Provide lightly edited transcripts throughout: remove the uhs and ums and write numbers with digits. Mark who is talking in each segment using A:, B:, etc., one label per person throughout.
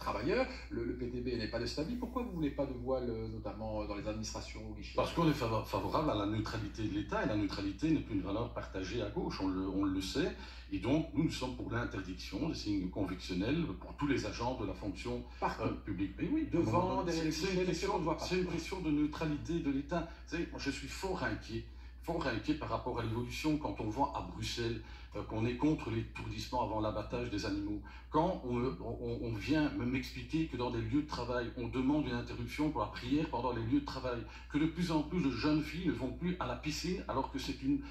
A: travailleurs. Le PTB n'est pas de cet avis. Pourquoi vous ne voulez pas de voile, notamment dans les administrations au guichet?
B: Parce qu'on est favorable à la neutralité de l'État, et la neutralité n'est plus une valeur partagée à gauche, on le sait. Et donc, nous sommes pour l'interdiction des signes convictionnels pour tous les agents de la fonction publique. Mais oui,
A: devant, derrière les guichets,
B: c'est une question de neutralité de l'État. Vous savez, moi, je suis fort inquiet par rapport à l'évolution quand on voit à Bruxelles qu'on est contre l'étourdissement avant l'abattage des animaux. Quand on vient m'expliquer que dans des lieux de travail, on demande une interruption pour la prière pendant les lieux de travail, que de plus en plus de jeunes filles ne vont plus à la piscine alors que c'est une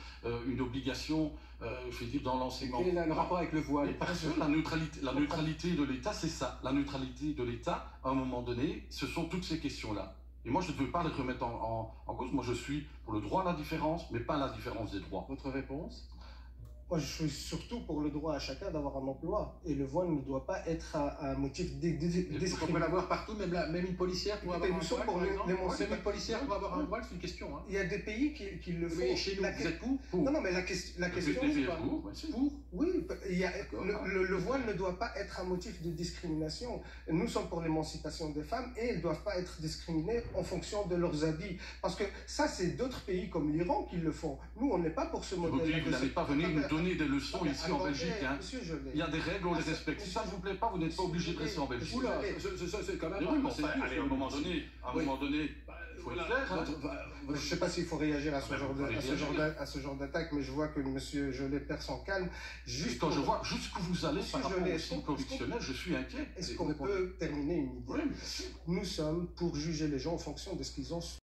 B: obligation, je veux dire, dans l'enseignement.
A: Quel est le rapport avec le voile?
B: Parce que la neutralité de l'État, c'est ça. La neutralité de l'État, à un moment donné, ce sont toutes ces questions-là. Et moi, je ne veux pas les remettre en cause. Moi, je suis pour le droit à la différence, mais pas la différence des droits.
A: Votre réponse?
C: Moi, je suis surtout pour le droit à chacun d'avoir un emploi. Et le voile ne doit pas être un motif discrimination.
A: On peut l'avoir partout, même une policière pour avoir un voile, par exemple. Même une policière pour avoir un voile, c'est une question. Hein.
C: Il y a des pays qui le font.
A: Mais chez nous, vous êtes pour?
C: Non, non, mais la question
B: c'est pas...
C: Pour? Oui, le voile ne doit pas être un motif de discrimination. Nous sommes pour l'émancipation des femmes et elles ne doivent pas être discriminées en fonction de leurs habits. Parce que ça, c'est d'autres pays comme l'Iran qui le font. Nous, on n'est pas pour ce modèle.
B: Vous n'allez pas venir nous donner des leçons ici en Belgique. Hein.
C: Monsieur,
B: il y a des règles, on les respecte. Si ça ne vous plaît pas, vous n'êtes pas obligé de rester en Belgique.
A: Oula, c'est quand même...
B: Allez, à un moment donné, il faut être clair.
C: Je ne sais pas s'il faut réagir à ce genre d'attaque, mais je vois que monsieur Jolet perd son calme.
B: Juste quand je vois jusqu'où vous allez par rapport au signe convictionnel, je suis inquiet.
C: Est-ce qu'on peut terminer une idée? Nous sommes pour juger les gens en fonction de ce qu'ils ont